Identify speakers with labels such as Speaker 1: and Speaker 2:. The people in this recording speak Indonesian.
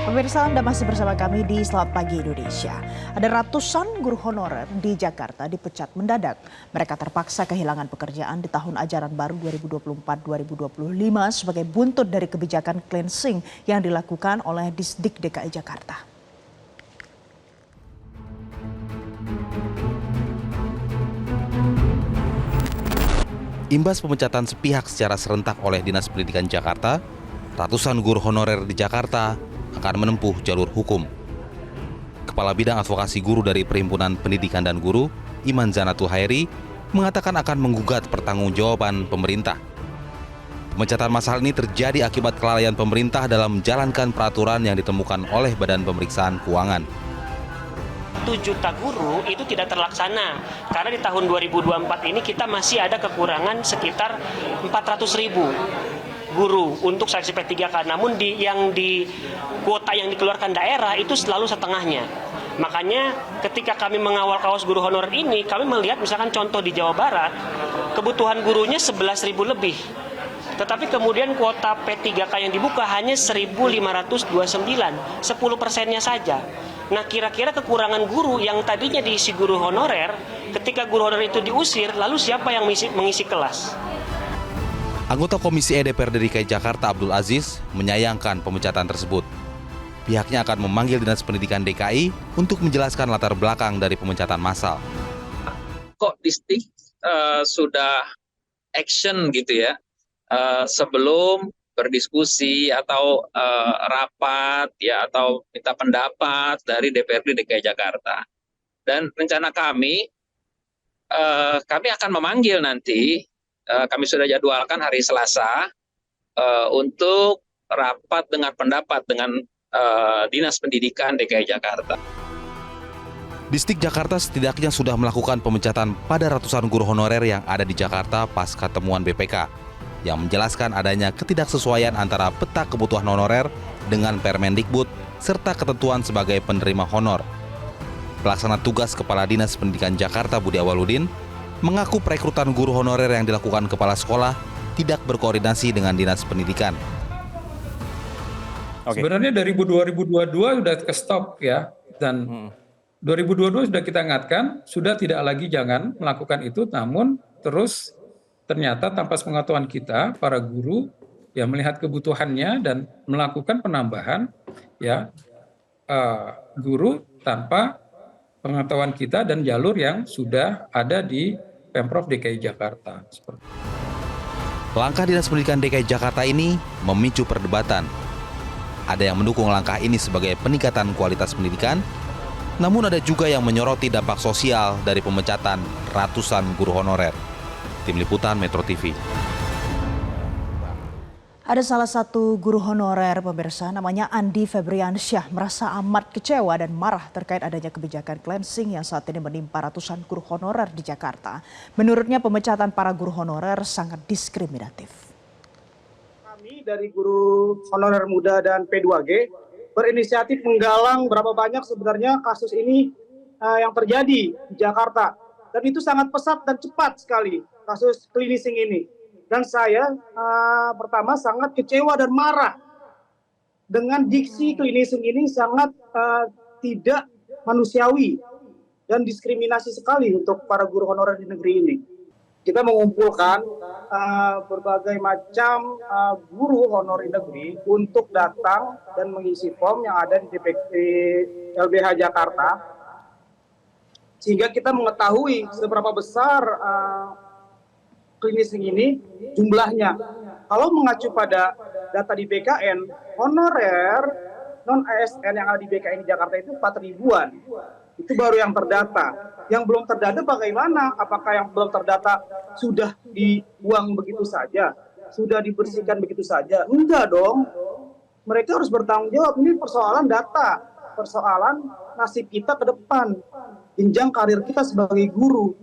Speaker 1: Pemirsa, Anda masih bersama kami di Selamat Pagi Indonesia. Ada ratusan guru honorer di Jakarta dipecat mendadak. Mereka terpaksa kehilangan pekerjaan di tahun ajaran baru 2024-2025 sebagai buntut dari kebijakan cleansing yang dilakukan oleh Disdik DKI Jakarta.
Speaker 2: Imbas pemecatan sepihak secara serentak oleh Dinas Pendidikan Jakarta, ratusan guru honorer di Jakarta akan menempuh jalur hukum. Kepala Bidang Advokasi Guru dari Perhimpunan Pendidikan dan Guru, Iman Zanatul Hairi, mengatakan akan menggugat pertanggungjawaban pemerintah. Pemecatan massal ini terjadi akibat kelalaian pemerintah dalam menjalankan peraturan yang ditemukan oleh Badan Pemeriksaan Keuangan.
Speaker 3: 1 juta guru itu tidak terlaksana karena di tahun 2024 ini kita masih ada kekurangan sekitar 400.000 guru untuk seleksi P3K. Namun di kuota yang dikeluarkan daerah itu selalu setengahnya. Makanya ketika kami mengawal kaos guru honorer ini, kami melihat misalkan contoh di Jawa Barat, kebutuhan gurunya 11.000 lebih. Tetapi kemudian kuota P3K yang dibuka hanya 1.529, 10%-nya saja. Nah, kira-kira kekurangan guru yang tadinya diisi guru honorer, ketika guru honorer itu diusir, lalu siapa yang mengisi kelas?
Speaker 2: Anggota Komisi E DPRD DKI Jakarta Abdul Aziz menyayangkan pemecatan tersebut. Pihaknya akan memanggil Dinas Pendidikan DKI untuk menjelaskan latar belakang dari pemecatan massal.
Speaker 4: Kok Disdik sudah action gitu ya, sebelum berdiskusi atau rapat ya atau minta pendapat dari DPRD DKI Jakarta. Dan rencana kami akan memanggil nanti, kami sudah jadwalkan hari Selasa untuk rapat dengan pendapat dengan Dinas Pendidikan DKI Jakarta.
Speaker 2: Disdik Jakarta setidaknya sudah melakukan pemecatan pada ratusan guru honorer yang ada di Jakarta pasca temuan BPK yang menjelaskan adanya ketidaksesuaian antara peta kebutuhan honorer dengan Permendikbud serta ketentuan sebagai penerima honor. Pelaksana tugas Kepala Dinas Pendidikan Jakarta Budi Awaludin mengaku perekrutan guru honorer yang dilakukan kepala sekolah tidak berkoordinasi dengan Dinas Pendidikan.
Speaker 5: Sebenarnya dari 2022 sudah ke stop ya, dan 2022 sudah kita ingatkan, sudah tidak lagi jangan melakukan itu, namun terus ternyata tanpa sepengetahuan kita, para guru yang melihat kebutuhannya dan melakukan penambahan ya guru tanpa pengetahuan kita dan jalur yang sudah ada di Pemprov DKI Jakarta.
Speaker 2: Langkah Dinas Pendidikan DKI Jakarta ini memicu perdebatan. Ada yang mendukung langkah ini sebagai peningkatan kualitas pendidikan, namun ada juga yang menyoroti dampak sosial dari pemecatan ratusan guru honorer. Tim Liputan Metro TV.
Speaker 1: Ada salah satu guru honorer pemirsa namanya Andi Febriansyah merasa amat kecewa dan marah terkait adanya kebijakan cleansing yang saat ini menimpa ratusan guru honorer di Jakarta. Menurutnya pemecatan para guru honorer sangat diskriminatif.
Speaker 6: Kami dari guru honorer muda dan P2G berinisiatif menggalang berapa banyak sebenarnya kasus ini yang terjadi di Jakarta. Dan itu sangat pesat dan cepat sekali kasus cleansing ini. Dan saya pertama sangat kecewa dan marah dengan diksi cleansing ini sangat tidak manusiawi dan diskriminasi sekali untuk para guru honorer di negeri ini. Kita mengumpulkan berbagai macam guru honorer negeri untuk datang dan mengisi form yang ada di LBH Jakarta, sehingga kita mengetahui seberapa besar cleansing ini jumlahnya. Kalau mengacu pada data di BKN, honorer non-ASN yang ada di BKN di Jakarta itu 4 ribuan. Itu baru yang terdata. Yang belum terdata bagaimana? Apakah yang belum terdata sudah dibuang begitu saja? Sudah dibersihkan begitu saja? Enggak dong. Mereka harus bertanggung jawab. Ini persoalan data, persoalan nasib kita ke depan, jenjang karir kita sebagai guru.